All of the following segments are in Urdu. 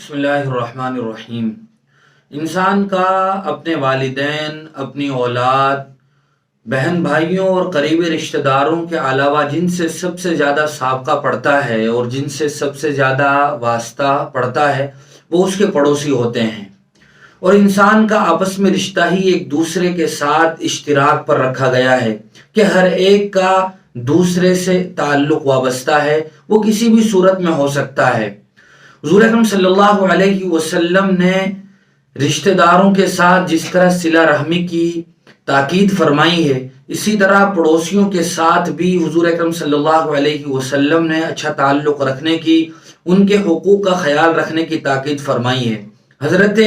بسم اللہ الرحمن الرحیم۔ انسان کا اپنے والدین، اپنی اولاد، بہن بھائیوں اور قریبی رشتہ داروں کے علاوہ جن سے سب سے زیادہ سابقہ پڑتا ہے اور جن سے سب سے زیادہ واسطہ پڑتا ہے وہ اس کے پڑوسی ہوتے ہیں، اور انسان کا آپس میں رشتہ ہی ایک دوسرے کے ساتھ اشتراک پر رکھا گیا ہے کہ ہر ایک کا دوسرے سے تعلق وابستہ ہے، وہ کسی بھی صورت میں ہو سکتا ہے۔ حضور اکرم صلی اللہ علیہ وسلم نے رشتہ داروں کے ساتھ جس طرح صلہ رحمی کی تاکید فرمائی ہے، اسی طرح پڑوسیوں کے ساتھ بھی حضور اکرم صلی اللہ علیہ وسلم نے اچھا تعلق رکھنے کی، ان کے حقوق کا خیال رکھنے کی تاکید فرمائی ہے۔ حضرت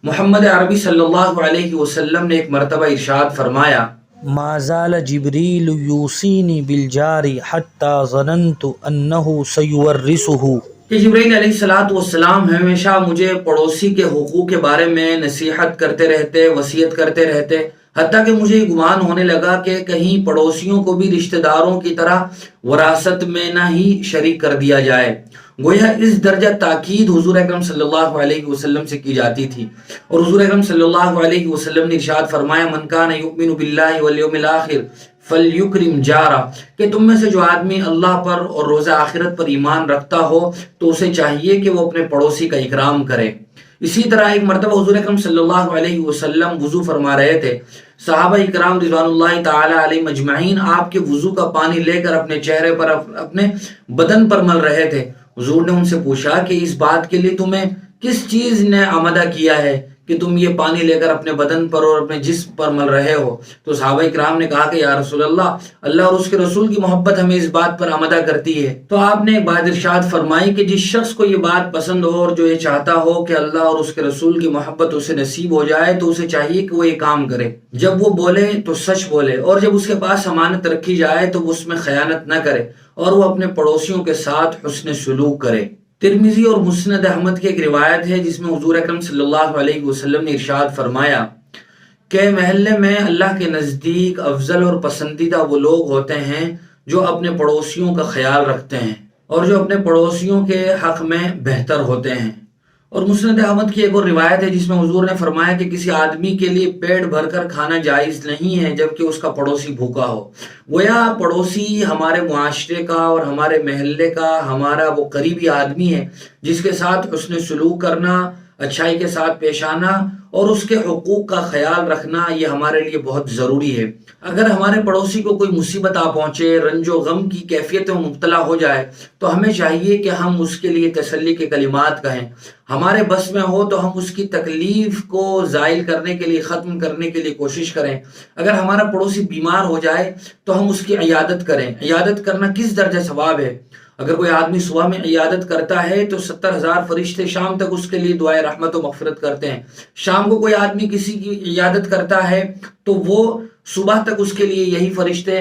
محمد عربی صلی اللہ علیہ وسلم نے ایک مرتبہ ارشاد فرمایا، ما زال جبریل یوصینی بالجار حتی ظننت انہ سیورثہ، کہ جبرائیل علیہ السلام ہمیشہ مجھے پڑوسی کے حقوق کے بارے میں نصیحت کرتے رہتے، وصیت کرتے رہتے، حتیٰ کہ مجھے یہ گمان ہونے لگا کہ کہیں پڑوسیوں کو بھی رشتہ داروں کی طرح وراثت میں نہ ہی شریک کر دیا جائے۔ گویا اس درجہ تاکید حضور اکرم صلی اللہ علیہ وسلم سے کی جاتی تھی، اور حضور اکرم صلی اللہ علیہ وسلم نے ارشاد فرمایا، من کان یؤمن باللہ والیوم الآخر فلیکرم جارہ، کہ تم میں سے جو آدمی اللہ پر اور روز آخرت پر ایمان رکھتا ہو تو اسے چاہیے کہ وہ اپنے پڑوسی کا اکرام کرے۔ اسی طرح ایک مرتبہ حضور اکرم صلی اللہ علیہ وسلم وضو فرما رہے تھے، صحابہ اکرام رضوان اللہ تعالی علیہم اجمعین آپ کے وضو کا پانی لے کر اپنے چہرے پر، اپنے بدن پر مل رہے تھے۔ حضور نے ان سے پوچھا کہ اس بات کے لیے تمہیں کس چیز نے آمادہ کیا ہے کہ تم یہ پانی لے کر اپنے بدن پر اور اپنے جسم پر مل رہے ہو؟ تو صحابہ اکرام نے کہا کہ یا رسول اللہ اور اس کے رسول کی محبت ہمیں اس بات پر آمادہ کرتی ہے۔ تو آپ نے ایک بات ارشاد فرمائی کہ جس شخص کو یہ بات پسند ہو اور جو یہ چاہتا ہو کہ اللہ اور اس کے رسول کی محبت اسے نصیب ہو جائے تو اسے چاہیے کہ وہ یہ کام کرے، جب وہ بولے تو سچ بولے، اور جب اس کے پاس امانت رکھی جائے تو وہ اس میں خیانت نہ کرے، اور وہ اپنے پڑوسیوں کے ساتھ حسن سلوک کرے۔ ترمذی اور مسند احمد کی ایک روایت ہے جس میں حضور اکرم صلی اللہ علیہ وسلم نے ارشاد فرمایا کہ محلے میں اللہ کے نزدیک افضل اور پسندیدہ وہ لوگ ہوتے ہیں جو اپنے پڑوسیوں کا خیال رکھتے ہیں اور جو اپنے پڑوسیوں کے حق میں بہتر ہوتے ہیں۔ اور مسند احمد کی ایک اور روایت ہے جس میں حضور نے فرمایا کہ کسی آدمی کے لیے پیٹ بھر کر کھانا جائز نہیں ہے جبکہ اس کا پڑوسی بھوکا ہو۔ گویا پڑوسی ہمارے معاشرے کا اور ہمارے محلے کا ہمارا وہ قریبی آدمی ہے جس کے ساتھ حسن سلوک کرنا، اچھائی کے ساتھ پیش آنا اور اس کے حقوق کا خیال رکھنا یہ ہمارے لیے بہت ضروری ہے۔ اگر ہمارے پڑوسی کو کوئی مصیبت آ پہنچے، رنج و غم کی کیفیت میں مبتلا ہو جائے تو ہمیں چاہیے کہ ہم اس کے لیے تسلی کے کلمات کہیں، ہمارے بس میں ہو تو ہم اس کی تکلیف کو زائل کرنے کے لیے، ختم کرنے کے لیے کوشش کریں۔ اگر ہمارا پڑوسی بیمار ہو جائے تو ہم اس کی عیادت کریں۔ عیادت کرنا کس درجہ ثواب ہے؟ اگر کوئی آدمی صبح میں عیادت کرتا ہے تو 70,000 فرشتے شام تک اس کے لیے دعائے رحمت و مغفرت کرتے ہیں۔ شام کو کوئی آدمی کسی کی عیادت کرتا ہے تو وہ صبح تک اس کے لیے یہی فرشتے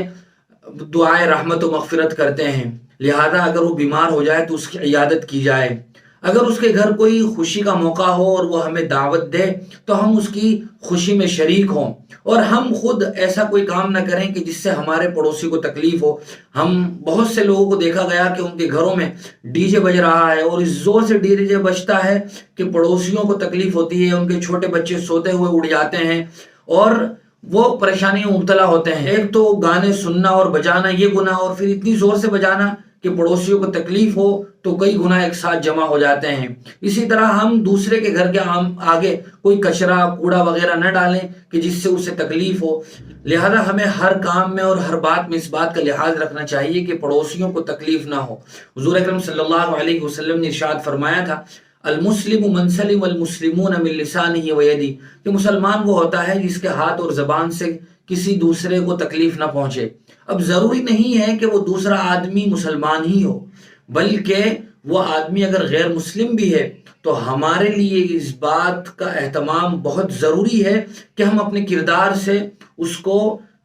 دعائے رحمت و مغفرت کرتے ہیں۔ لہذا اگر وہ بیمار ہو جائے تو اس کی عیادت کی جائے۔ اگر اس کے گھر کوئی خوشی کا موقع ہو اور وہ ہمیں دعوت دے تو ہم اس کی خوشی میں شریک ہوں، اور ہم خود ایسا کوئی کام نہ کریں کہ جس سے ہمارے پڑوسی کو تکلیف ہو۔ ہم بہت سے لوگوں کو دیکھا گیا کہ ان کے گھروں میں ڈی جے بج رہا ہے اور اس زور سے ڈی جے بجتا ہے کہ پڑوسیوں کو تکلیف ہوتی ہے، ان کے چھوٹے بچے سوتے ہوئے اڑ جاتے ہیں اور وہ پریشانی میں مبتلا ہوتے ہیں۔ ایک تو گانے سننا اور بجانا یہ گناہ، اور پھر اتنی زور سے بجانا کہ پڑوسیوں کو تکلیف ہو تو کئی گناہ ایک ساتھ جمع ہو جاتے ہیں۔ اسی طرح ہم دوسرے کے گھر کے آگے کوئی کچرا کوڑا وغیرہ نہ ڈالیں کہ جس سے اسے تکلیف ہو۔ لہذا ہمیں ہر کام میں اور ہر بات میں اس بات کا لحاظ رکھنا چاہیے کہ پڑوسیوں کو تکلیف نہ ہو۔ حضور اکرم صلی اللہ علیہ وسلم نے ارشاد فرمایا تھا، المسلم من سلم المسلمون من لسانہ ویدہ، کہ مسلمان وہ ہوتا ہے جس کے ہاتھ اور زبان سے کسی دوسرے کو تکلیف نہ پہنچے۔ اب ضروری نہیں ہے کہ وہ دوسرا آدمی مسلمان ہی ہو، بلکہ وہ آدمی اگر غیر مسلم بھی ہے تو ہمارے لیے اس بات کا اہتمام بہت ضروری ہے کہ ہم اپنے کردار سے اس کو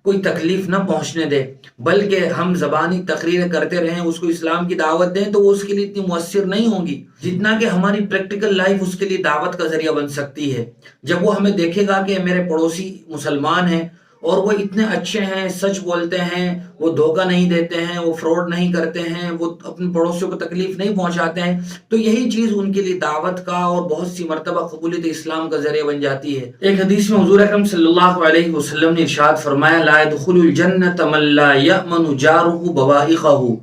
کوئی تکلیف نہ پہنچنے دیں، بلکہ ہم زبانی تقریر کرتے رہیں، اس کو اسلام کی دعوت دیں تو وہ اس کے لیے اتنی مؤثر نہیں ہوں گی جتنا کہ ہماری پریکٹیکل لائف اس کے لیے دعوت کا ذریعہ بن سکتی ہے۔ جب وہ ہمیں دیکھے گا کہ میرے پڑوسی مسلمان ہیں اور وہ اتنے اچھے ہیں، سچ بولتے ہیں، وہ دھوکہ نہیں دیتے ہیں، وہ فراڈ نہیں کرتے ہیں، وہ اپنے پڑوسیوں کو تکلیف نہیں پہنچاتے ہیں، تو یہی چیز ان کے لیے دعوت کا اور بہت سی مرتبہ قبولیت اسلام کا ذریعہ بن جاتی ہے۔ ایک حدیث میں حضور اکرم صلی اللہ علیہ وسلم نے ارشاد فرمایا لا يدخل الجنة من لا يأمن جاره بوائقه،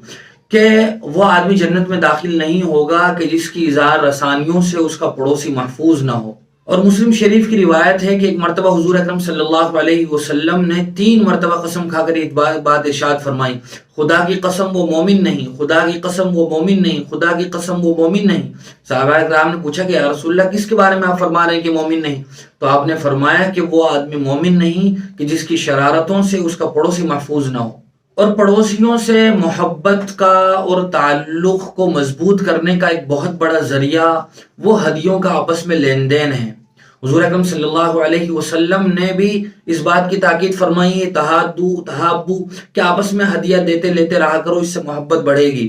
کہ وہ آدمی جنت میں داخل نہیں ہوگا کہ جس کی اظہار رسانیوں سے اس کا پڑوسی محفوظ نہ ہو۔ اور مسلم شریف کی روایت ہے کہ ایک مرتبہ حضور اکرم صلی اللہ علیہ وسلم نے 3 مرتبہ قسم کھا کر ایک بات ارشاد فرمائی، خدا کی قسم وہ مومن نہیں، خدا کی قسم وہ مومن نہیں، خدا کی قسم وہ مومن نہیں۔ صحابہ کرام نے پوچھا کہ یا رسول اللہ کس کے بارے میں آپ فرما رہے ہیں کہ مومن نہیں؟ تو آپ نے فرمایا کہ وہ آدمی مومن نہیں کہ جس کی شرارتوں سے اس کا پڑوسی محفوظ نہ ہو۔ اور پڑوسیوں سے محبت کا اور تعلق کو مضبوط کرنے کا ایک بہت بڑا ذریعہ وہ ہدیوں کا آپس میں لین دین ہے۔ حضور اکرم صلی اللہ علیہ وسلم نے بھی اس بات کی تاکید فرمائی ہے تحابو کہ آپس میں ہدیہ دیتے لیتے رہا کرو، اس سے محبت بڑھے گی۔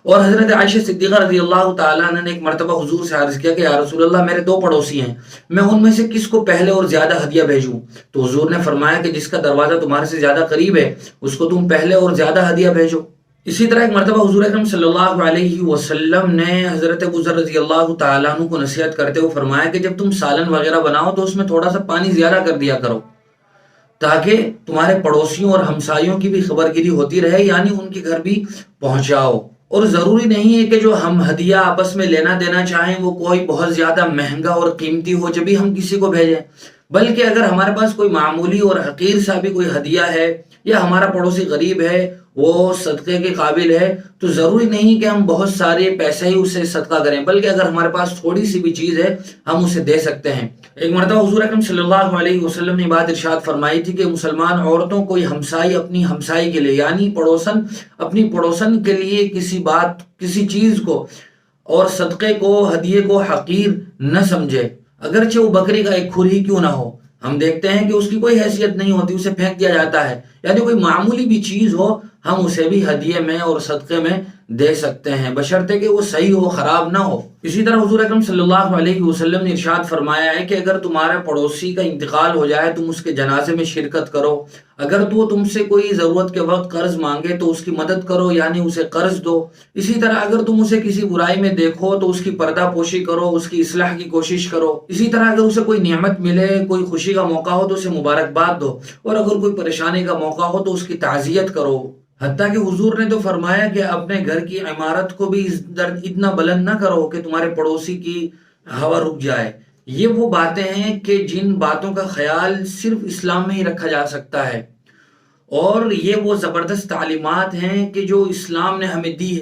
اور حضرت عائشہ صدیقہ رضی اللہ تعالیٰ عنہ نے ایک مرتبہ حضور سے عرض کیا کہ یا رسول اللہ میرے 2 پڑوسی ہیں، میں ان میں سے کس کو پہلے اور زیادہ ہدیہ بھیجوں؟ تو حضور نے فرمایا کہ جس کا دروازہ تمہارے سے زیادہ قریب ہے اس کو تم پہلے اور زیادہ ہدیہ بھیجو۔ اسی طرح ایک مرتبہ حضور اکرم صلی اللہ علیہ وسلم نے حضرت ابو ذر رضی اللہ تعالیٰ عنہ کو نصیحت کرتے ہوئے فرمایا کہ جب تم سالن وغیرہ بناؤ تو اس میں تھوڑا سا پانی زیادہ کر دیا کرو تاکہ تمہارے پڑوسیوں اور ہمسایوں کی بھی خبرگیری ہوتی رہے، یعنی ان کے گھر بھی پہنچاؤ۔ اور ضروری نہیں ہے کہ جو ہم ہدیہ آپس میں لینا دینا چاہیں وہ کوئی بہت زیادہ مہنگا اور قیمتی ہو جبھی ہم کسی کو بھیجیں، بلکہ اگر ہمارے پاس کوئی معمولی اور حقیر سا بھی کوئی ہدیہ ہے یا ہمارا پڑوسی غریب ہے وہ صدقے کے قابل ہے تو ضروری نہیں کہ ہم بہت سارے پیسے ہی اسے صدقہ کریں، بلکہ اگر ہمارے پاس تھوڑی سی بھی چیز ہے ہم اسے دے سکتے ہیں۔ ایک مرتبہ حضور اکرم صلی اللہ علیہ وسلم نے بات ارشاد فرمائی تھی کہ مسلمان عورتوں کوئی ہمسائی اپنی ہمسائی کے لیے یعنی پڑوسن اپنی پڑوسن کے لیے کسی چیز کو اور صدقے کو ہدیے کو حقیر نہ سمجھے، اگرچہ وہ بکری کا ایک کھر ہی کیوں نہ ہو۔ ہم دیکھتے ہیں کہ اس کی کوئی حیثیت نہیں ہوتی، اسے پھینک دیا جاتا ہے، یعنی کوئی معمولی بھی چیز ہو ہم اسے بھی ہدیے میں اور صدقے میں دے سکتے ہیں بشرطے کہ وہ صحیح ہو، خراب نہ ہو۔ اسی طرح حضور اکرم صلی اللہ علیہ وسلم نے ارشاد فرمایا ہے کہ اگر تمہارے پڑوسی کا انتقال ہو جائے تم اس کے جنازے میں شرکت کرو، اگر وہ تم سے کوئی ضرورت کے وقت قرض مانگے تو اس کی مدد کرو یعنی اسے قرض دو۔ اسی طرح اگر تم اسے کسی برائی میں دیکھو تو اس کی پردہ پوشی کرو، اس کی اصلاح کی کوشش کرو۔ اسی طرح اگر اسے کوئی نعمت ملے، کوئی خوشی کا موقع ہو تو اسے مبارکباد دو، اور اگر کوئی پریشانی کا موقع ہو تو اس کی تعزیت کرو۔ حتیٰ کہ حضور نے تو فرمایا کہ اپنے گھر کی عمارت کو بھی اتنا بلند نہ کرو کہ تمہارے پڑوسی کی ہوا رک جائے۔ یہ وہ باتیں ہیں کہ جن باتوں کا خیال صرف اسلام میں ہی رکھا جا سکتا ہے، اور یہ وہ زبردست تعلیمات ہیں کہ جو اسلام نے ہمیں دی ہے۔